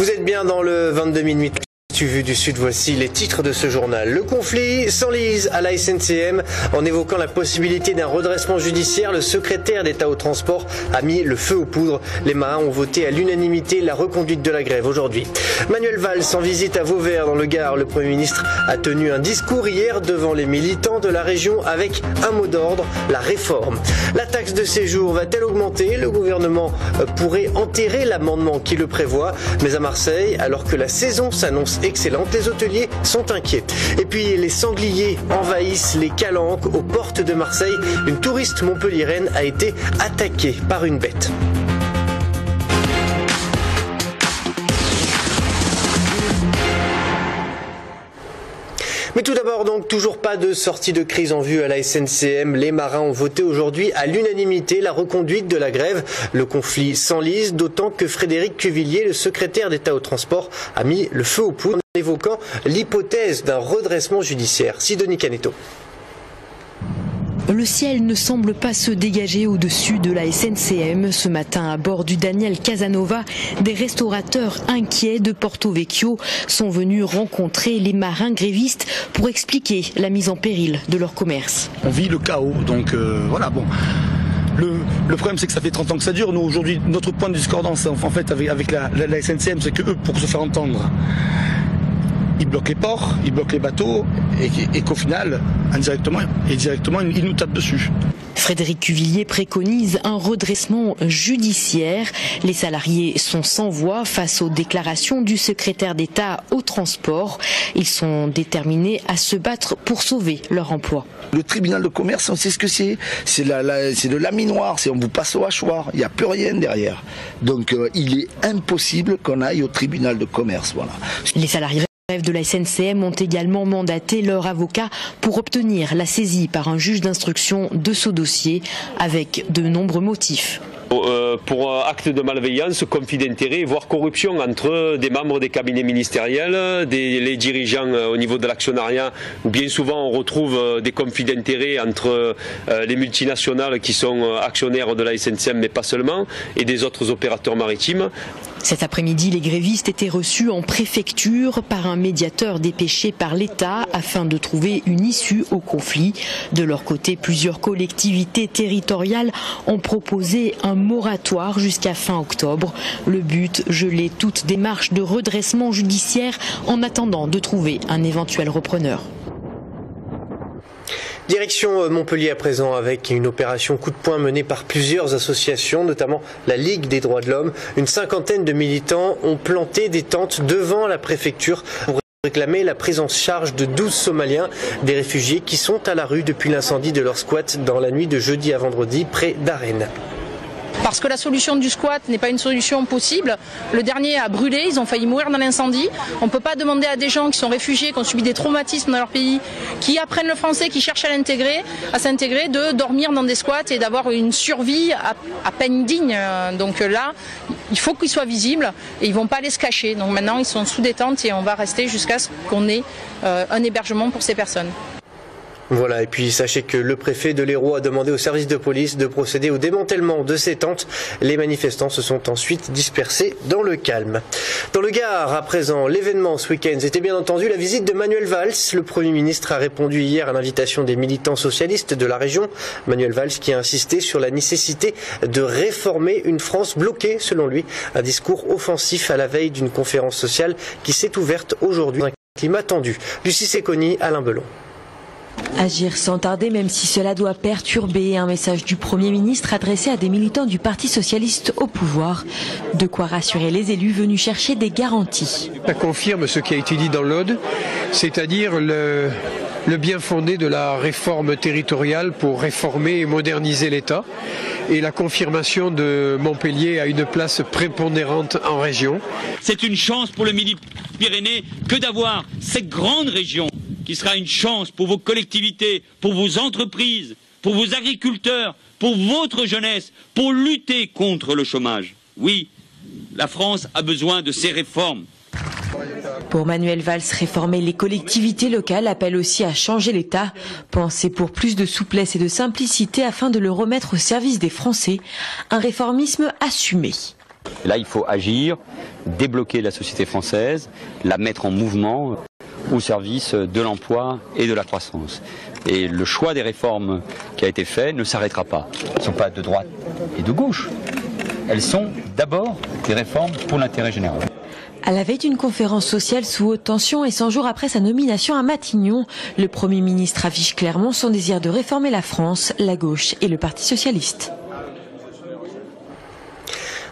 Vous êtes bien dans le 22 minutes. Vu du Sud, voici les titres de ce journal. Le conflit s'enlise à la SNCM. En évoquant la possibilité d'un redressement judiciaire, le secrétaire d'État au transport a mis le feu aux poudres. Les marins ont voté à l'unanimité la reconduite de la grève aujourd'hui. Manuel Valls en visite à Vauvert dans le Gard. Le Premier ministre a tenu un discours hier devant les militants de la région avec un mot d'ordre, la réforme. La taxe de séjour va-t-elle augmenter? Le gouvernement pourrait enterrer l'amendement qui le prévoit. Mais à Marseille, alors que la saison s'annonce excellente, les hôteliers sont inquiets. Et puis les sangliers envahissent les calanques aux portes de Marseille. Une touriste montpelliéraine a été attaquée par une bête. Mais tout d'abord donc, toujours pas de sortie de crise en vue à la SNCM. Les marins ont voté aujourd'hui à l'unanimité la reconduite de la grève. Le conflit s'enlise, d'autant que Frédéric Cuvillier, le secrétaire d'État au transport, a mis le feu aux poudres en évoquant l'hypothèse d'un redressement judiciaire. Sidonie Caneto. Le ciel ne semble pas se dégager au-dessus de la SNCM. Ce matin, à bord du Daniel Casanova, des restaurateurs inquiets de Porto Vecchio sont venus rencontrer les marins grévistes pour expliquer la mise en péril de leur commerce. On vit le chaos, donc voilà, bon. Le problème, c'est que ça fait 30 ans que ça dure. Nous, aujourd'hui, notre point de discordance, en fait, avec la SNCM, c'est que eux, pour se faire entendre, ils bloquent les ports, ils bloquent les bateaux et qu'au final, indirectement et directement, ils nous tapent dessus. Frédéric Cuvillier préconise un redressement judiciaire. Les salariés sont sans voix face aux déclarations du secrétaire d'État au transport. Ils sont déterminés à se battre pour sauver leur emploi. Le tribunal de commerce, on sait ce que c'est. C'est de laminoir, on vous passe au hachoir. Il n'y a plus rien derrière. Donc il est impossible qu'on aille au tribunal de commerce. Voilà. Les salariés de la SNCM ont également mandaté leur avocat pour obtenir la saisie par un juge d'instruction de ce dossier avec de nombreux motifs. Pour acte de malveillance, conflit d'intérêts, voire corruption entre des membres des cabinets ministériels, les dirigeants au niveau de l'actionnariat, où bien souvent on retrouve des conflits d'intérêts entre les multinationales qui sont actionnaires de la SNCM, mais pas seulement, et des autres opérateurs maritimes. Cet après-midi, les grévistes étaient reçus en préfecture par un médiateur dépêché par l'État afin de trouver une issue au conflit. De leur côté, plusieurs collectivités territoriales ont proposé un moratoire jusqu'à fin octobre. Le but, geler toute démarche de redressement judiciaire en attendant de trouver un éventuel repreneur. Direction Montpellier à présent avec une opération coup de poing menée par plusieurs associations, notamment la Ligue des droits de l'homme. Une cinquantaine de militants ont planté des tentes devant la préfecture pour réclamer la prise en charge de 12 Somaliens, des réfugiés qui sont à la rue depuis l'incendie de leur squat dans la nuit de jeudi à vendredi près d'Arennes. Parce que la solution du squat n'est pas une solution possible. Le dernier a brûlé, ils ont failli mourir dans l'incendie. On ne peut pas demander à des gens qui sont réfugiés, qui ont subi des traumatismes dans leur pays, qui apprennent le français, qui cherchent à s'intégrer, de dormir dans des squats et d'avoir une survie à peine digne. Donc là, il faut qu'ils soient visibles et ils ne vont pas aller se cacher. Donc maintenant, ils sont sous des tentes et on va rester jusqu'à ce qu'on ait un hébergement pour ces personnes. Voilà, et puis sachez que le préfet de l'Hérault a demandé au service de police de procéder au démantèlement de ces tentes. Les manifestants se sont ensuite dispersés dans le calme. Dans le Gard, à présent, l'événement ce week-end, c'était bien entendu la visite de Manuel Valls. Le Premier ministre a répondu hier à l'invitation des militants socialistes de la région. Manuel Valls qui a insisté sur la nécessité de réformer une France bloquée, selon lui. Un discours offensif à la veille d'une conférence sociale qui s'est ouverte aujourd'hui. Un climat tendu. Lucie Secconi, Alain Belon. Agir sans tarder, même si cela doit perturber, un message du Premier ministre adressé à des militants du Parti socialiste au pouvoir. De quoi rassurer les élus venus chercher des garanties. Ça confirme ce qui a été dit dans l'Aude, c'est-à-dire le bien fondé de la réforme territoriale pour réformer et moderniser l'État, et la confirmation de Montpellier à une place prépondérante en région. C'est une chance pour le Midi-Pyrénées que d'avoir cette grande région qui sera une chance pour vos collectivités, pour vos entreprises, pour vos agriculteurs, pour votre jeunesse, pour lutter contre le chômage. Oui, la France a besoin de ces réformes. Pour Manuel Valls, réformer les collectivités locales appelle aussi à changer l'État. Penser pour plus de souplesse et de simplicité afin de le remettre au service des Français. Un réformisme assumé. Et là, il faut agir, débloquer la société française, la mettre en mouvement au service de l'emploi et de la croissance. Et le choix des réformes qui a été fait ne s'arrêtera pas. Elles ne sont pas de droite et de gauche. Elles sont d'abord des réformes pour l'intérêt général. À la veille d'une conférence sociale sous haute tension et 100 jours après sa nomination à Matignon, le Premier ministre affiche clairement son désir de réformer la France, la gauche et le Parti socialiste.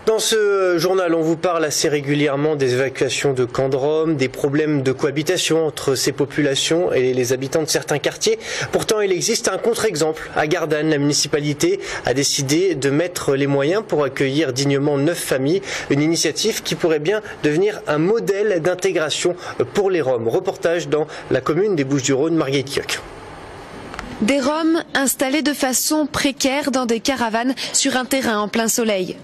Dans ce journal, on vous parle assez régulièrement des évacuations de camps de Roms, des problèmes de cohabitation entre ces populations et les habitants de certains quartiers. Pourtant, il existe un contre-exemple. À Gardanne, la municipalité a décidé de mettre les moyens pour accueillir dignement 9 familles. Une initiative qui pourrait bien devenir un modèle d'intégration pour les Roms. Reportage dans la commune des Bouches-du-Rhône, Marguerite Kioch. Des Roms installés de façon précaire dans des caravanes sur un terrain en plein soleil.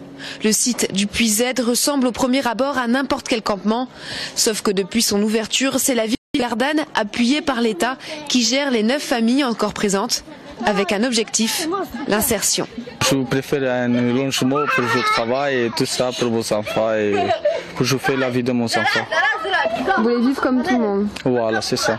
Le site du Puy Z ressemble au premier abord à n'importe quel campement, sauf que depuis son ouverture, c'est la ville de Gardanne, appuyée par l'État, qui gère les 9 familles encore présentes, avec un objectif, l'insertion. Je préfère un logement pour le travail et tout ça pour vos enfants et pour je fais la vie de mon enfant. Vous voulez vivre comme tout le monde? Voilà, c'est ça.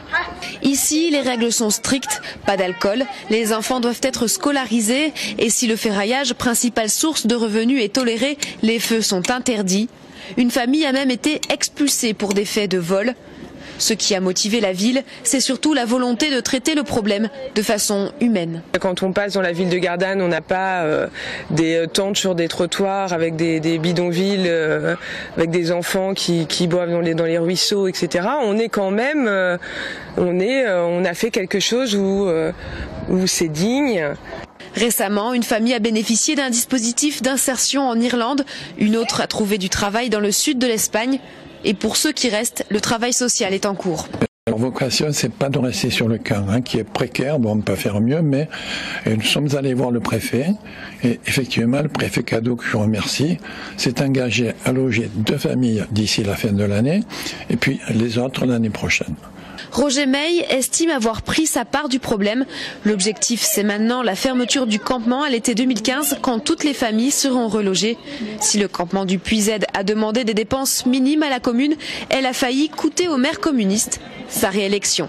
Ici, les règles sont strictes, pas d'alcool, les enfants doivent être scolarisés et si le ferraillage, principale source de revenus, est toléré, les feux sont interdits. Une famille a même été expulsée pour des faits de vol. Ce qui a motivé la ville, c'est surtout la volonté de traiter le problème de façon humaine. Quand on passe dans la ville de Gardanne, on n'a pas des tentes sur des trottoirs avec des bidonvilles, avec des enfants qui boivent dans les ruisseaux, etc. On est quand même, on a fait quelque chose où c'est digne. Récemment, une famille a bénéficié d'un dispositif d'insertion en Irlande, une autre a trouvé du travail dans le sud de l'Espagne. Et pour ceux qui restent, le travail social est en cours. Leur vocation, c'est pas de rester sur le camp, qui est précaire. Bon, on peut faire mieux, mais nous sommes allés voir le préfet. Et effectivement, le préfet Cadeau, que je remercie, s'est engagé à loger 2 familles d'ici la fin de l'année, et puis les autres l'année prochaine. Roger May estime avoir pris sa part du problème. L'objectif, c'est maintenant la fermeture du campement à l'été 2015, quand toutes les familles seront relogées. Si le campement du Puy Z a demandé des dépenses minimes à la commune, elle a failli coûter au maire communiste sa réélection.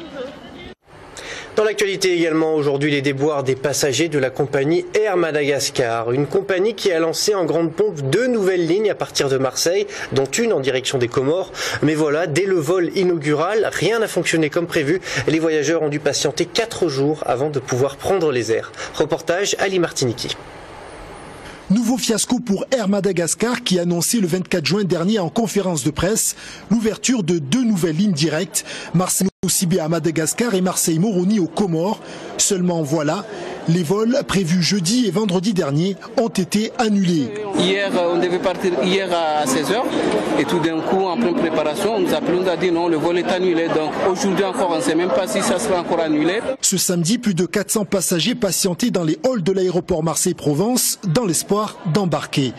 Dans l'actualité également, aujourd'hui, les déboires des passagers de la compagnie Air Madagascar. Une compagnie qui a lancé en grande pompe 2 nouvelles lignes à partir de Marseille, dont une en direction des Comores. Mais voilà, dès le vol inaugural, rien n'a fonctionné comme prévu. Les voyageurs ont dû patienter 4 jours avant de pouvoir prendre les airs. Reportage Ali Martiniki. Nouveau fiasco pour Air Madagascar qui a annoncé le 24 juin dernier en conférence de presse l'ouverture de 2 nouvelles lignes directes, Marseille-Nosibé à Madagascar et Marseille-Moroni aux Comores. Seulement voilà, les vols prévus jeudi et vendredi dernier ont été annulés. Hier, on devait partir hier à 16h et tout d'un coup, en pleine préparation, on nous a appelé, on a dit non, le vol est annulé. Donc aujourd'hui encore, on ne sait même pas si ça sera encore annulé. Ce samedi, plus de 400 passagers patientaient dans les halls de l'aéroport Marseille-Provence dans l'espoir d'embarquer.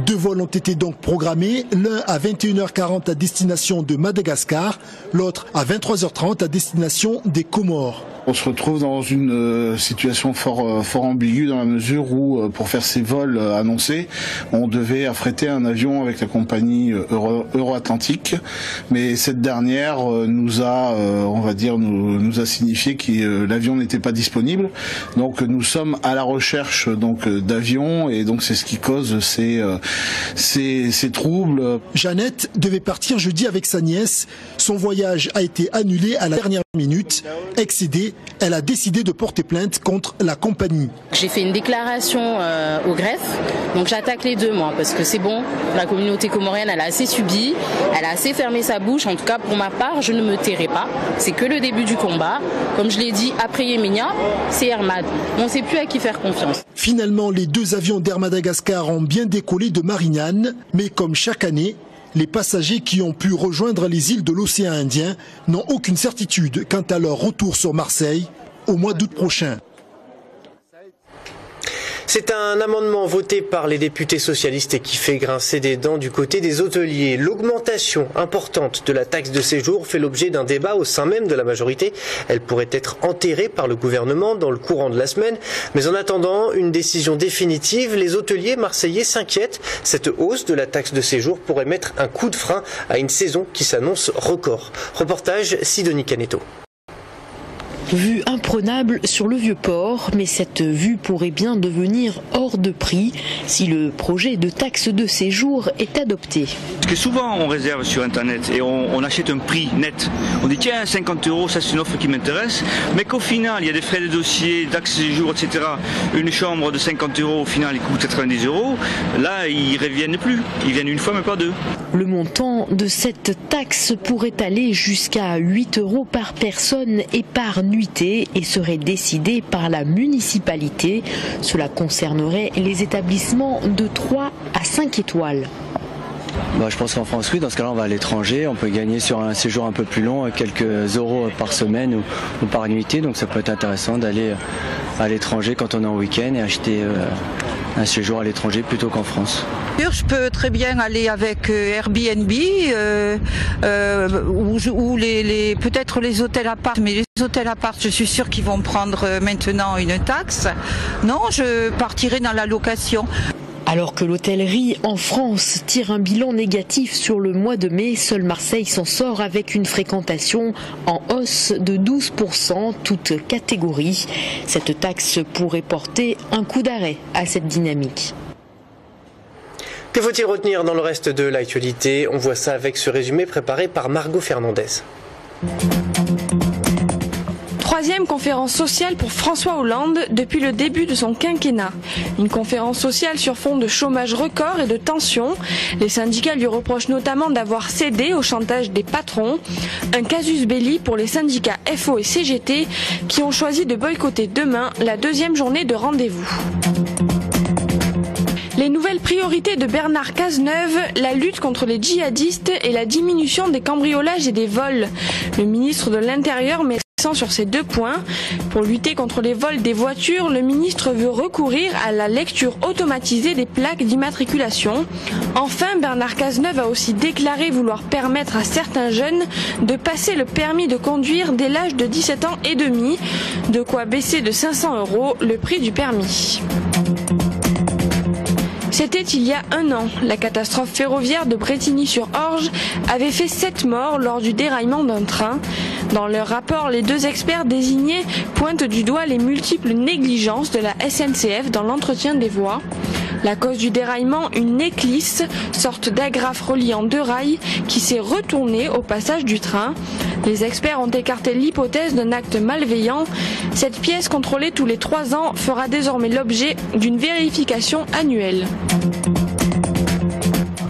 2 vols ont été donc programmés, l'un à 21h40 à destination de Madagascar, l'autre à 23h30 à destination des Comores. On se retrouve dans une situation fort ambiguë dans la mesure où, pour faire ces vols annoncés, on devait affréter un avion avec la compagnie Euro-Atlantique, mais cette dernière nous a, nous a signifié que l'avion n'était pas disponible. Donc nous sommes à la recherche d'avions et donc c'est ce qui cause ces troubles. Jeannette devait partir jeudi avec sa nièce. Son voyage a été annulé à la dernière minute. Excédée, elle a décidé de porter plainte contre la compagnie. J'ai fait une déclaration au greffe, donc j'attaque les 2 moi, parce que c'est bon, la communauté comorienne elle a assez subi, elle a assez fermé sa bouche, en tout cas pour ma part je ne me tairai pas, c'est que le début du combat, comme je l'ai dit après Yéménia, c'est Air Mad, on ne sait plus à qui faire confiance. Finalement les 2 avions d'Air Madagascar ont bien décollé de Marignane, mais comme chaque année, les passagers qui ont pu rejoindre les îles de l'océan Indien n'ont aucune certitude quant à leur retour sur Marseille au mois d'août prochain. C'est un amendement voté par les députés socialistes et qui fait grincer des dents du côté des hôteliers. L'augmentation importante de la taxe de séjour fait l'objet d'un débat au sein même de la majorité. Elle pourrait être enterrée par le gouvernement dans le courant de la semaine. Mais en attendant une décision définitive, les hôteliers marseillais s'inquiètent. Cette hausse de la taxe de séjour pourrait mettre un coup de frein à une saison qui s'annonce record. Reportage Sidonie Caneto. Vue imprenable sur le Vieux-Port, mais cette vue pourrait bien devenir hors de prix si le projet de taxe de séjour est adopté. Parce que souvent on réserve sur internet et on achète un prix net. On dit tiens 50 €, ça c'est une offre qui m'intéresse, mais qu'au final il y a des frais de dossier, taxe de séjour, etc. Une chambre de 50 € au final il coûte 90 €. Là ils ne reviennent plus, ils viennent une fois mais pas deux. Le montant de cette taxe pourrait aller jusqu'à 8 € par personne et par nuitée et serait décidé par la municipalité. Cela concernerait les établissements de 3 à 5 étoiles. Je pense qu'en France, oui, dans ce cas-là, on va à l'étranger. On peut gagner sur un séjour un peu plus long quelques euros par semaine ou par nuitée. Donc ça peut être intéressant d'aller à l'étranger quand on est en week-end et acheter un séjour à l'étranger plutôt qu'en France. Je peux très bien aller avec Airbnb ou peut-être les hôtels appart. Mais les hôtels appart, je suis sûre qu'ils vont prendre maintenant une taxe. Non, je partirai dans la location. Alors que l'hôtellerie en France tire un bilan négatif sur le mois de mai, seul Marseille s'en sort avec une fréquentation en hausse de 12%, toutes catégories. Cette taxe pourrait porter un coup d'arrêt à cette dynamique. Que faut-il retenir dans le reste de l'actualité? On voit ça avec ce résumé préparé par Margot Fernandez. Troisième conférence sociale pour François Hollande depuis le début de son quinquennat. Une conférence sociale sur fond de chômage record et de tensions. Les syndicats lui reprochent notamment d'avoir cédé au chantage des patrons. Un casus belli pour les syndicats FO et CGT qui ont choisi de boycotter demain la deuxième journée de rendez-vous. Les nouvelles priorités de Bernard Cazeneuve, la lutte contre les djihadistes et la diminution des cambriolages et des vols. Le ministre de l'Intérieur met l'accent sur ces deux points. Pour lutter contre les vols des voitures, le ministre veut recourir à la lecture automatisée des plaques d'immatriculation. Enfin, Bernard Cazeneuve a aussi déclaré vouloir permettre à certains jeunes de passer le permis de conduire dès l'âge de 17 ans et demi, de quoi baisser de 500 € le prix du permis. C'était il y a un an. La catastrophe ferroviaire de Brétigny-sur-Orge avait fait 7 morts lors du déraillement d'un train. Dans leur rapport, les deux experts désignés pointent du doigt les multiples négligences de la SNCF dans l'entretien des voies. La cause du déraillement, une éclisse, sorte d'agrafe reliant deux rails qui s'est retournée au passage du train. Les experts ont écarté l'hypothèse d'un acte malveillant. Cette pièce contrôlée tous les 3 ans fera désormais l'objet d'une vérification annuelle.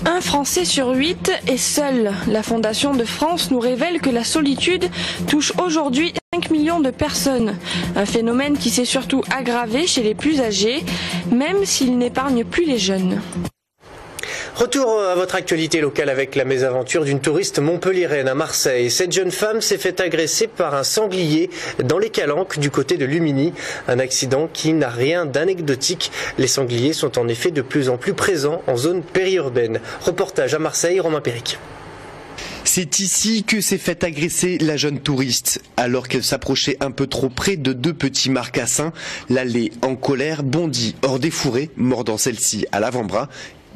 Un Français sur 8 est seul. La Fondation de France nous révèle que la solitude touche aujourd'hui 5 millions de personnes. Un phénomène qui s'est surtout aggravé chez les plus âgés, même s'il n'épargne plus les jeunes. Retour à votre actualité locale avec la mésaventure d'une touriste montpelliéraine à Marseille. Cette jeune femme s'est fait agresser par un sanglier dans les Calanques du côté de Lumini. Un accident qui n'a rien d'anecdotique. Les sangliers sont en effet de plus en plus présents en zone périurbaine. Reportage à Marseille, Romain Péric. C'est ici que s'est fait agresser la jeune touriste. Alors qu'elle s'approchait un peu trop près de 2 petits marcassins, l'allée en colère bondit hors des fourrés, mordant celle-ci à l'avant-bras,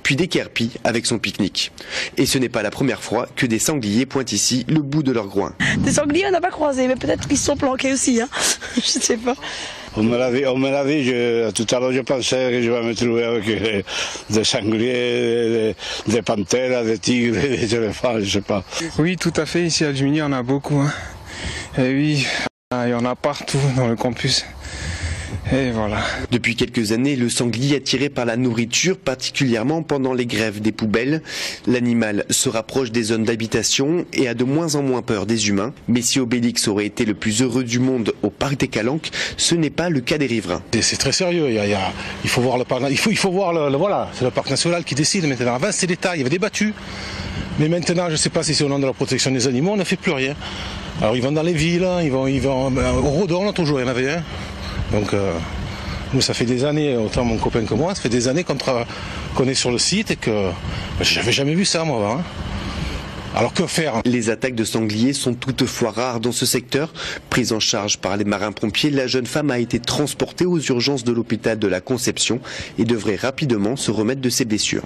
puis déguerpit avec son pique-nique. Et ce n'est pas la première fois que des sangliers pointent ici le bout de leur groin. Des sangliers, on n'a pas croisé, mais peut-être qu'ils se sont planqués aussi, hein. Je ne sais pas. On me l'a dit, tout à l'heure je pensais que je vais me trouver avec des sangliers, des panthères, des tigres, des éléphants, je ne sais pas. Oui, tout à fait, ici à Lumini, il y en a beaucoup. Hein. Et oui, il y en a partout dans le campus. Et voilà. Depuis quelques années, le sanglier est attiré par la nourriture, particulièrement pendant les grèves des poubelles. L'animal se rapproche des zones d'habitation et a de moins en moins peur des humains. Mais si Obélix aurait été le plus heureux du monde au parc des Calanques, ce n'est pas le cas des riverains. C'est très sérieux. Il faut voir le parc. Il faut voir voilà, c'est le parc national qui décide maintenant. Avant c'était l'État, il y avait des battus. Mais maintenant, je ne sais pas si c'est au nom de la protection des animaux, on ne fait plus rien. Alors ils vont dans les villes, ils vont au Redon, là toujours, il y en avait un. Donc Nous, ça fait des années, autant mon copain que moi, ça fait des années qu'on est sur le site et que j'avais jamais vu ça moi avant. Alors que faire? Les attaques de sangliers sont toutefois rares dans ce secteur. Prise en charge par les marins-pompiers, la jeune femme a été transportée aux urgences de l'hôpital de la Conception et devrait rapidement se remettre de ses blessures.